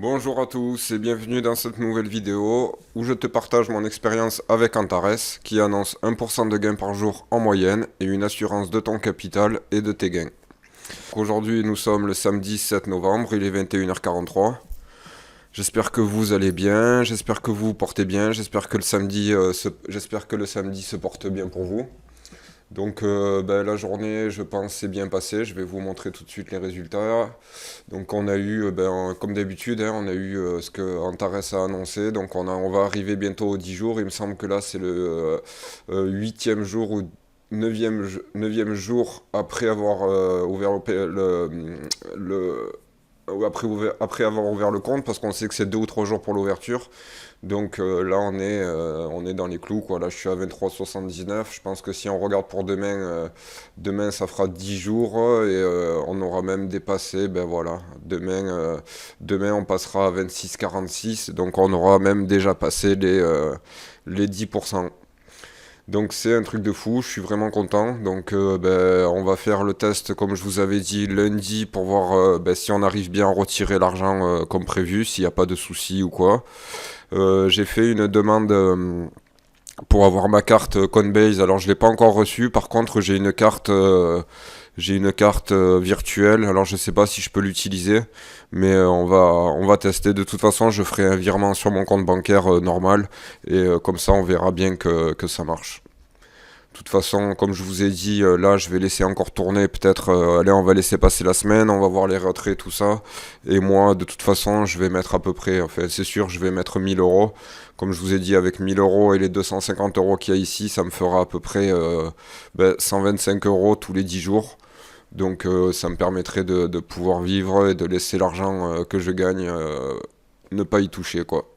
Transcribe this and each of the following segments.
Bonjour à tous et bienvenue dans cette nouvelle vidéo où je te partage mon expérience avec Antares qui annonce 1% de gain par jour en moyenne et une assurance de ton capital et de tes gains. Aujourd'hui nous sommes le samedi 7 novembre, il est 21h43. J'espère que vous allez bien, j'espère que vous vous portez bien, j'espère que le samedi se porte bien pour vous. Donc la journée, je pense, s'est bien passée. Je vais vous montrer tout de suite les résultats. Donc on a eu, comme d'habitude, hein, on a eu ce que Antares a annoncé. Donc on va arriver bientôt aux 10 jours. Il me semble que là, c'est le 8e jour ou 9e jour après avoir ouvert le, après avoir ouvert le compte, parce qu'on sait que c'est 2 ou 3 jours pour l'ouverture. Donc là, on est dans les clous, quoi. Là, je suis à 23,79. Je pense que si on regarde pour demain, demain ça fera 10 jours et on aura même dépassé. Ben voilà, demain on passera à 26,46. Donc on aura même déjà passé les 10%. Donc c'est un truc de fou, je suis vraiment content. Donc on va faire le test comme je vous avais dit lundi pour voir si on arrive bien à retirer l'argent comme prévu, s'il n'y a pas de soucis ou quoi. J'ai fait une demande pour avoir ma carte Coinbase. Alors je l'ai pas encore reçue. Par contre j'ai une carte virtuelle. Alors je sais pas si je peux l'utiliser, mais on va tester. De toute façon, je ferai un virement sur mon compte bancaire normal et comme ça on verra bien que ça marche. De toute façon, comme je vous ai dit, là, je vais laisser encore tourner. Peut-être, allez, on va laisser passer la semaine, on va voir les retraits, tout ça. Et moi, de toute façon, je vais mettre à peu près, enfin, c'est sûr, je vais mettre 1000 euros. Comme je vous ai dit, avec 1000 euros et les 250 euros qu'il y a ici, ça me fera à peu près 125 euros tous les 10 jours. Donc, ça me permettrait de pouvoir vivre et de laisser l'argent que je gagne ne pas y toucher, quoi.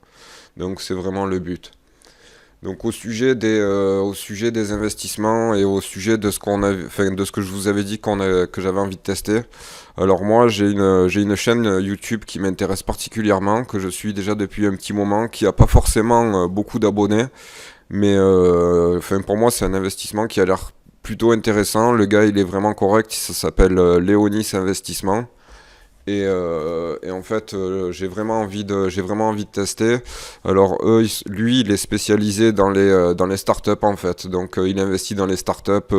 Donc, c'est vraiment le but. Donc au sujet des investissements et au sujet de ce qu'on avait, enfin, de ce que je vous avais dit que j'avais envie de tester. Alors moi j'ai une chaîne YouTube qui m'intéresse particulièrement, que je suis déjà depuis un petit moment, qui a pas forcément beaucoup d'abonnés, mais pour moi c'est un investissement qui a l'air plutôt intéressant. Le gars il est vraiment correct, ça s'appelle Léonis Investissement. Et en fait, j'ai vraiment envie de tester. Alors lui, il est spécialisé dans les startups en fait. Donc il investit dans les startups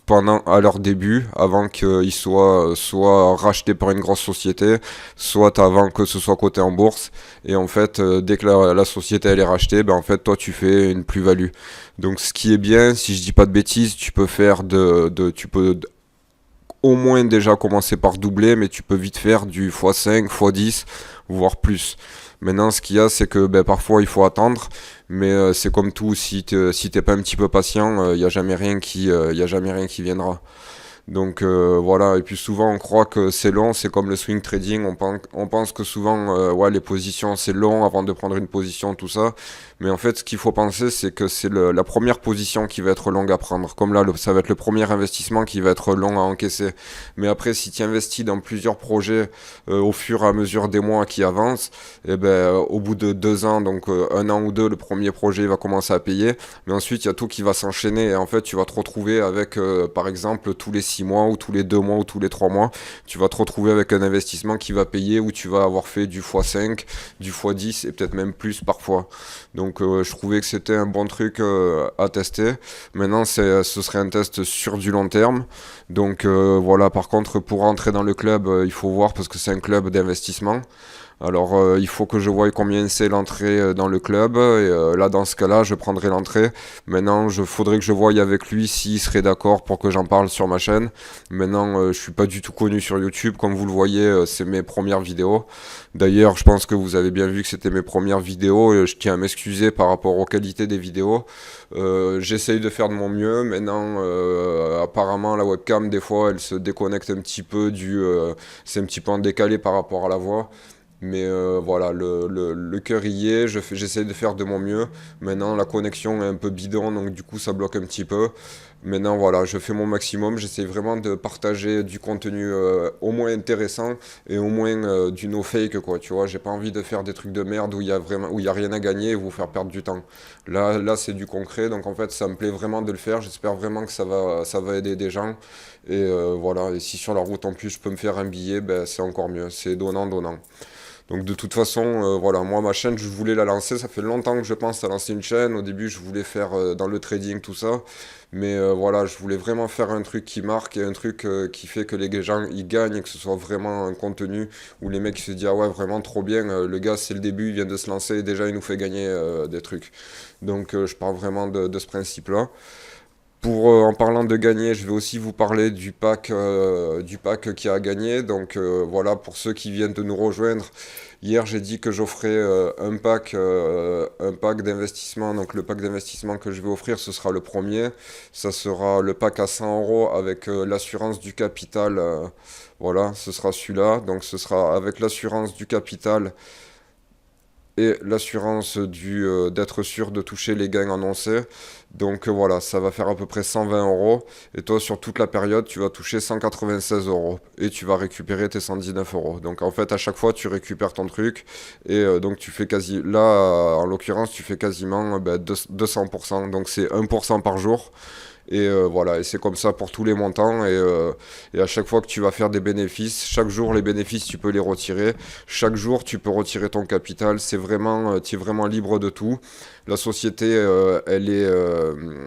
pendant à leur début, avant qu'ils soient soit rachetés par une grosse société, soit avant que ce soit coté en bourse. Et en fait, dès que la société elle est rachetée, ben en fait toi tu fais une plus-value. Donc ce qui est bien, si je dis pas de bêtises, tu peux faire tu peux au moins déjà commencer par doubler, mais tu peux vite faire du x5, x10, voire plus. Maintenant, ce qu'il y a, c'est que parfois il faut attendre, mais c'est comme tout, si t'es pas un petit peu patient, il n'y a jamais rien y a jamais rien qui viendra. Donc voilà, et puis souvent on croit que c'est long, c'est comme le swing trading, on pense que souvent ouais, les positions c'est long avant de prendre une position, tout ça, mais en fait ce qu'il faut penser c'est que c'est la première position qui va être longue à prendre, comme là ça va être le premier investissement qui va être long à encaisser, mais après si tu investis dans plusieurs projets au fur et à mesure des mois qui avancent, et au bout de 2 ans, donc 1 an ou deux, le premier projet va commencer à payer, mais ensuite il y a tout qui va s'enchaîner et en fait tu vas te retrouver avec par exemple tous les 6 mois ou tous les 2 mois ou tous les 3 mois, tu vas te retrouver avec un investissement qui va payer où tu vas avoir fait du x5, du x10 et peut-être même plus parfois. Donc je trouvais que c'était un bon truc à tester. Maintenant ce serait un test sur du long terme. Donc voilà, par contre pour rentrer dans le club, il faut voir parce que c'est un club d'investissement. Alors il faut que je voie combien c'est l'entrée dans le club et là dans ce cas-là je prendrai l'entrée. Maintenant il faudrait que je voie avec lui s'il serait d'accord pour que j'en parle sur ma chaîne. Maintenant je suis pas du tout connu sur YouTube, comme vous le voyez c'est mes premières vidéos. D'ailleurs je pense que vous avez bien vu que c'était mes premières vidéos et je tiens à m'excuser par rapport aux qualités des vidéos. J'essaye de faire de mon mieux. Maintenant apparemment la webcam des fois elle se déconnecte un petit peu c'est un petit peu en décalé par rapport à la voix. Mais voilà, le cœur y est, j'essaie de faire de mon mieux. Maintenant, la connexion est un peu bidon, donc du coup, ça bloque un petit peu. Maintenant, voilà, je fais mon maximum. J'essaie vraiment de partager du contenu au moins intéressant et au moins du no fake, quoi. Tu vois, j'ai pas envie de faire des trucs de merde où il y a rien à gagner et vous faire perdre du temps. Là, c'est du concret, donc en fait, ça me plaît vraiment de le faire. J'espère vraiment que ça va aider des gens. Et voilà, et si sur la route en plus je peux me faire un billet, ben, c'est encore mieux. C'est donnant, donnant. Donc de toute façon, voilà, moi ma chaîne, je voulais la lancer, ça fait longtemps que je pense à lancer une chaîne. Au début, je voulais faire dans le trading, tout ça. Mais voilà, je voulais vraiment faire un truc qui marque et un truc qui fait que les gens ils gagnent et que ce soit vraiment un contenu où les mecs se disent ah ouais, vraiment trop bien, le gars c'est le début, il vient de se lancer et déjà il nous fait gagner des trucs. Donc je pars vraiment de ce principe-là. Pour, en parlant de gagner, je vais aussi vous parler du pack qui a gagné. Donc voilà, pour ceux qui viennent de nous rejoindre, hier j'ai dit que j'offrais un pack d'investissement. Donc le pack d'investissement que je vais offrir, ce sera le premier. Ça sera le pack à 100 euros avec l'assurance du capital. Voilà, ce sera celui-là. Donc ce sera avec l'assurance du capital et l'assurance d'être sûr de toucher les gains annoncés. Donc voilà, ça va faire à peu près 120 euros. Et toi, sur toute la période, tu vas toucher 196 euros. Et tu vas récupérer tes 119 euros. Donc en fait, à chaque fois, tu récupères ton truc. Et donc tu fais quasi... Là, en l'occurrence, tu fais quasiment 200%. Donc c'est 1% par jour. Et voilà, et c'est comme ça pour tous les montants. Et à chaque fois que tu vas faire des bénéfices, chaque jour les bénéfices tu peux les retirer. Chaque jour tu peux retirer ton capital. C'est vraiment, tu es vraiment libre de tout. La société, elle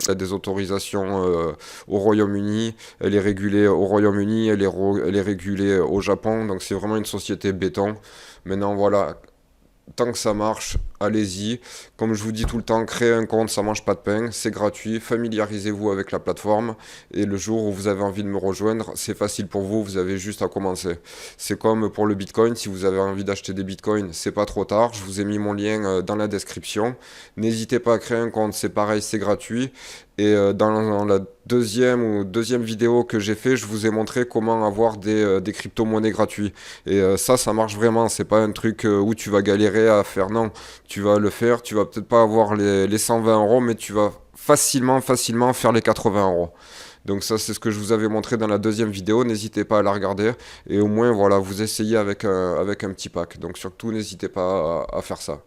a des autorisations au Royaume-Uni. Elle est régulée au Royaume-Uni. Elle est régulée au Japon. Donc c'est vraiment une société béton. Maintenant voilà, tant que ça marche, allez-y. Comme je vous dis tout le temps, créez un compte, ça mange pas de pain, c'est gratuit. Familiarisez-vous avec la plateforme. Et le jour où vous avez envie de me rejoindre, c'est facile pour vous, vous avez juste à commencer. C'est comme pour le Bitcoin, si vous avez envie d'acheter des Bitcoins, c'est pas trop tard. Je vous ai mis mon lien dans la description. N'hésitez pas à créer un compte, c'est pareil, c'est gratuit. Et dans la deuxième vidéo que j'ai fait, je vous ai montré comment avoir des crypto-monnaies gratuits. Et ça marche vraiment. C'est pas un truc où tu vas galérer à faire. Non, tu vas le faire. Tu vas peut-être pas avoir les 120 euros, mais tu vas facilement faire les 80 euros. Donc ça, c'est ce que je vous avais montré dans la deuxième vidéo. N'hésitez pas à la regarder. Et au moins, voilà, vous essayez avec un petit pack. Donc surtout, n'hésitez pas à faire ça.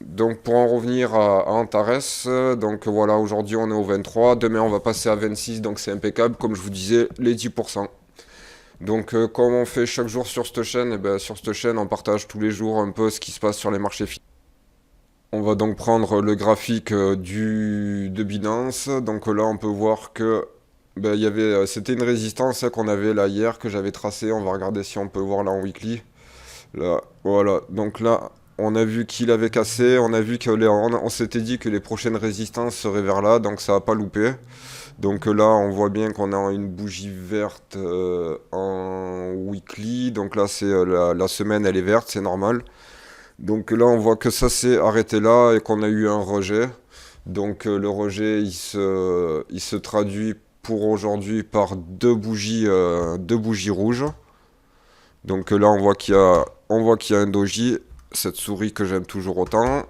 Donc pour en revenir à Antares, donc voilà, aujourd'hui on est au 23, demain on va passer à 26, donc c'est impeccable, comme je vous disais, les 10%. Donc comme on fait chaque jour sur cette chaîne, et ben, sur cette chaîne on partage tous les jours un peu ce qui se passe sur les marchés financiers. On va donc prendre le graphique de Binance, donc là on peut voir que ben, c'était une résistance qu'on avait là hier, que j'avais tracée, on va regarder si on peut voir là en weekly. Là, voilà. Donc là, on a vu qu'il avait cassé. On a vu que on s'était dit que les prochaines résistances seraient vers là. Donc ça n'a pas loupé. Donc là, on voit bien qu'on a une bougie verte en weekly. Donc là, c'est la semaine, elle est verte, c'est normal. Donc là, on voit que ça s'est arrêté là et qu'on a eu un rejet. Donc le rejet, il se traduit pour aujourd'hui par deux bougies rouges. Donc là, on voit qu'il y a un doji, cette souris que j'aime toujours autant.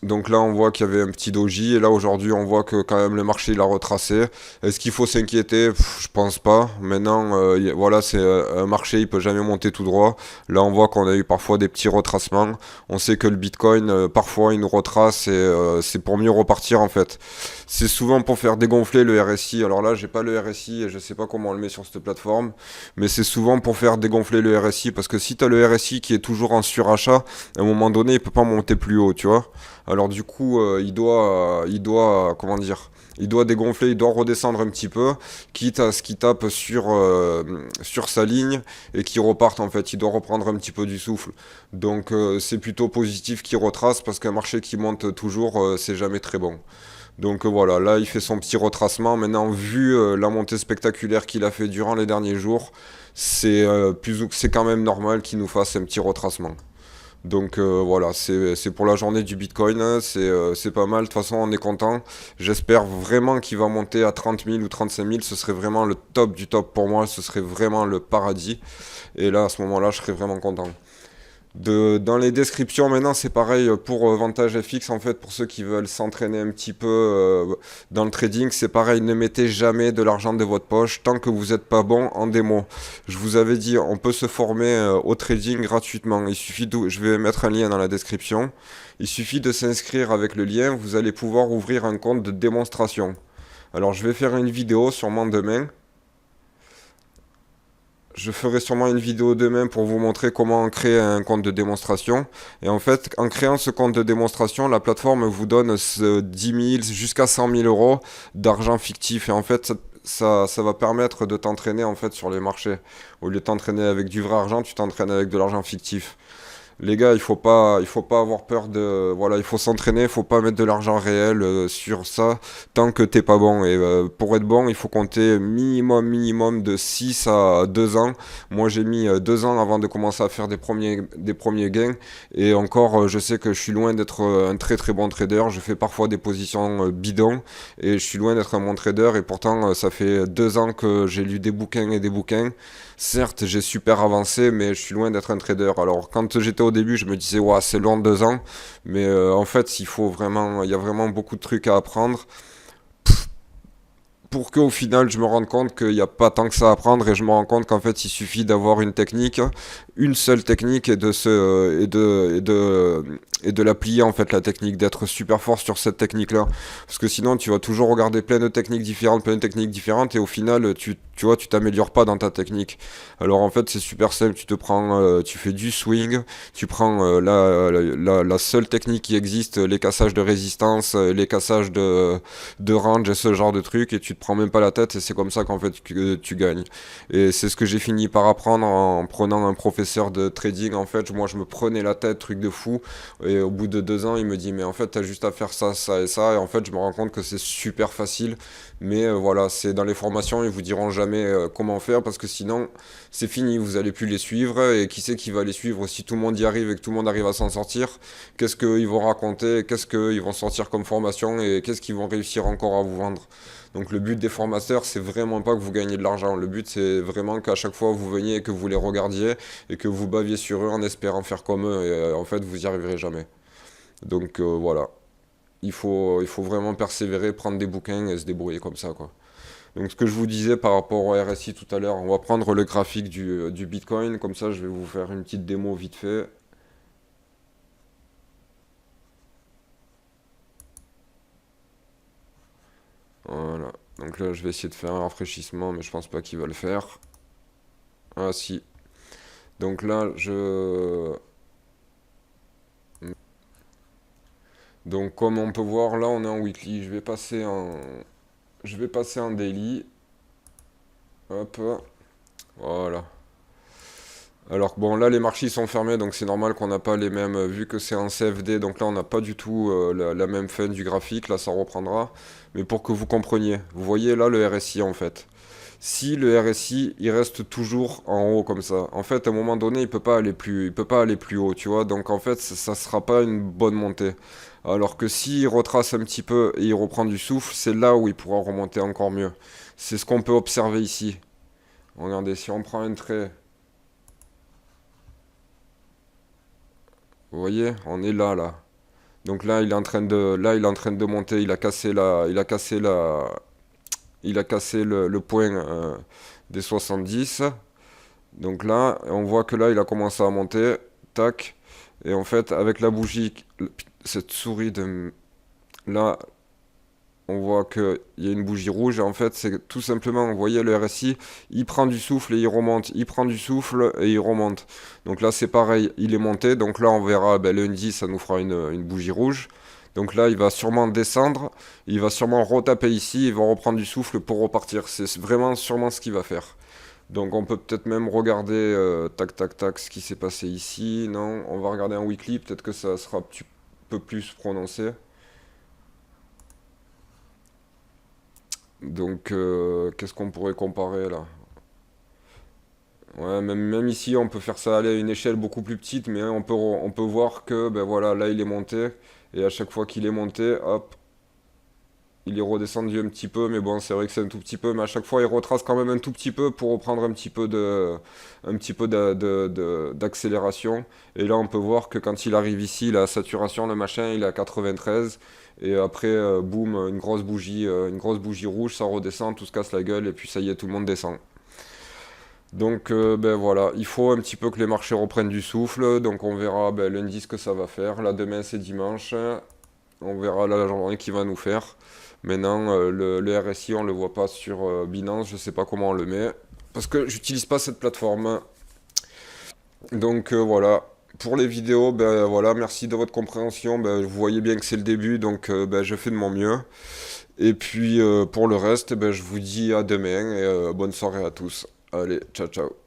Donc là, on voit qu'il y avait un petit doji, et là, aujourd'hui, on voit que quand même le marché, il a retracé. Est-ce qu'il faut s'inquiéter? Je pense pas. Maintenant, voilà, c'est un marché, il peut jamais monter tout droit. Là, on voit qu'on a eu parfois des petits retracements. On sait que le Bitcoin, parfois, il nous retrace, et c'est pour mieux repartir, en fait. C'est souvent pour faire dégonfler le RSI. Alors là, j'ai pas le RSI, et je sais pas comment on le met sur cette plateforme, mais c'est souvent pour faire dégonfler le RSI, parce que si tu as le RSI qui est toujours en surachat, à un moment donné, il peut pas monter plus haut, tu vois. Alors du coup, comment dire, il doit dégonfler, il doit redescendre un petit peu, quitte à ce qu'il tape sur sa ligne et qu'il reparte en fait. Il doit reprendre un petit peu du souffle. Donc c'est plutôt positif qu'il retrace parce qu'un marché qui monte toujours, c'est jamais très bon. Donc voilà, là il fait son petit retracement. Maintenant, vu la montée spectaculaire qu'il a fait durant les derniers jours, c'est quand même normal qu'il nous fasse un petit retracement. Donc voilà, c'est pour la journée du Bitcoin, hein, c'est pas mal, de toute façon on est content. J'espère vraiment qu'il va monter à 30 000 ou 35 000, ce serait vraiment le top du top pour moi, ce serait vraiment le paradis. Et là, à ce moment-là, je serais vraiment content. Dans les descriptions maintenant c'est pareil pour Vantage FX en fait pour ceux qui veulent s'entraîner un petit peu dans le trading, c'est pareil, ne mettez jamais de l'argent de votre poche tant que vous n'êtes pas bon en démo. Je vous avais dit on peut se former au trading gratuitement, je vais mettre un lien dans la description, il suffit de s'inscrire avec le lien, vous allez pouvoir ouvrir un compte de démonstration. Alors je vais faire une vidéo sûrement demain. Je ferai sûrement une vidéo demain pour vous montrer comment créer un compte de démonstration. Et en fait, en créant ce compte de démonstration, la plateforme vous donne 10 000 jusqu'à 100 000 euros d'argent fictif. Et en fait, ça va permettre de t'entraîner en fait sur les marchés. Au lieu de t'entraîner avec du vrai argent, tu t'entraînes avec de l'argent fictif. Les gars, il faut pas avoir peur de, voilà, il faut s'entraîner, il faut pas mettre de l'argent réel sur ça tant que t'es pas bon. Et pour être bon, il faut compter minimum de 6 à 2 ans. Moi, j'ai mis 2 ans avant de commencer à faire des premiers gains. Et encore, je sais que je suis loin d'être un très très bon trader. Je fais parfois des positions bidons et je suis loin d'être un bon trader. Et pourtant, ça fait 2 ans que j'ai lu des bouquins et des bouquins. Certes, j'ai super avancé, mais je suis loin d'être un trader. Alors, quand j'étais au début, je me disais, ouais, c'est long 2 ans, mais en fait, il y a vraiment beaucoup de trucs à apprendre pour qu'au final je me rende compte qu'il n'y a pas tant que ça à apprendre et je me rends compte qu'en fait il suffit d'avoir une technique, une seule technique et de la plier en fait la technique, d'être super fort sur cette technique là. Parce que sinon tu vas toujours regarder plein de techniques différentes et au final tu vois tu t'améliores pas dans ta technique. Alors en fait c'est super simple, tu fais du swing, tu prends la seule technique qui existe, les cassages de résistance, les cassages de range et ce genre de trucs et tu te prends même pas la tête et c'est comme ça qu'en fait tu gagnes. Et c'est ce que j'ai fini par apprendre en prenant un professeur de trading. En fait, moi je me prenais la tête, truc de fou. Et au bout de 2 ans, il me dit mais en fait t'as juste à faire ça, ça et ça. Et en fait je me rends compte que c'est super facile. Mais voilà, c'est dans les formations, ils vous diront jamais comment faire parce que sinon c'est fini, vous allez plus les suivre. Et qui c'est qui va les suivre si tout le monde y arrive et que tout le monde arrive à s'en sortir? Qu'est-ce qu'ils vont raconter? Qu'est-ce qu'ils vont sortir comme formation? Et qu'est-ce qu'ils vont réussir encore à vous vendre? Donc le but des formateurs, c'est vraiment pas que vous gagnez de l'argent. Le but, c'est vraiment qu'à chaque fois vous veniez et que vous les regardiez et que vous baviez sur eux en espérant faire comme eux. Et en fait, vous y arriverez jamais. Donc voilà. Il faut vraiment persévérer, prendre des bouquins et se débrouiller comme ça, quoi. Donc ce que je vous disais par rapport au RSI tout à l'heure, on va prendre le graphique du Bitcoin. Comme ça, je vais vous faire une petite démo vite fait. Voilà. Donc là, je vais essayer de faire un rafraîchissement, mais je pense pas qu'il va le faire. Ah si. Donc là, Donc comme on peut voir, là on est en weekly. Je vais passer en daily. Hop. Voilà. Alors bon, là les marchés sont fermés, donc c'est normal qu'on n'a pas les mêmes, vu que c'est en CFD, donc là on n'a pas du tout la même fin du graphique, là ça reprendra. Mais pour que vous compreniez, vous voyez là le RSI en fait. Si le RSI il reste toujours en haut comme ça, en fait à un moment donné il peut pas aller plus haut, tu vois. Donc en fait ça sera pas une bonne montée. Alors que s'il retrace un petit peu et il reprend du souffle, c'est là où il pourra remonter encore mieux. C'est ce qu'on peut observer ici. Regardez, si on prend un trait, vous voyez, on est là. Donc là il est en train de monter. Il a cassé le point des 70. Donc là, on voit que là, il a commencé à monter. Tac. Et en fait, avec la bougie, cette souris de... Là, on voit qu'il y a une bougie rouge. Et en fait, c'est tout simplement, vous voyez, le RSI, il prend du souffle et il remonte. Il prend du souffle et il remonte. Donc là, c'est pareil, il est monté. Donc là, on verra, ben, lundi, ça nous fera une bougie rouge. Donc là, il va sûrement descendre. Il va sûrement retaper ici. Il va reprendre du souffle pour repartir. C'est vraiment sûrement ce qu'il va faire. Donc on peut peut-être même regarder tac tac tac ce qui s'est passé ici. Non, on va regarder un weekly, peut-être que ça sera un petit peu plus prononcé. Donc qu'est-ce qu'on pourrait comparer là? Ouais, même ici on peut faire ça aller à une échelle beaucoup plus petite, mais on peut voir que ben voilà, là il est monté, et à chaque fois qu'il est monté, hop, il est redescendu un petit peu, mais bon, c'est vrai que c'est un tout petit peu, mais à chaque fois, il retrace quand même un tout petit peu pour reprendre un petit peu d'accélération. Et là, on peut voir que quand il arrive ici, la saturation, le machin, il est à 93. Et après, boum, une grosse bougie rouge, ça redescend, tout se casse la gueule, et puis ça y est, tout le monde descend. Donc, ben voilà, il faut un petit peu que les marchés reprennent du souffle. Donc, on verra ben, lundi ce que ça va faire. Là, demain, c'est dimanche. On verra la journée qui va nous faire. Maintenant, le RSI, on le voit pas sur Binance, je sais pas comment on le met. parce que j'utilise pas cette plateforme. Donc voilà. Pour les vidéos, ben voilà, merci de votre compréhension. Ben, vous voyez bien que c'est le début, donc ben, je fais de mon mieux. Et puis pour le reste, ben, je vous dis à demain et bonne soirée à tous. Allez, ciao ciao.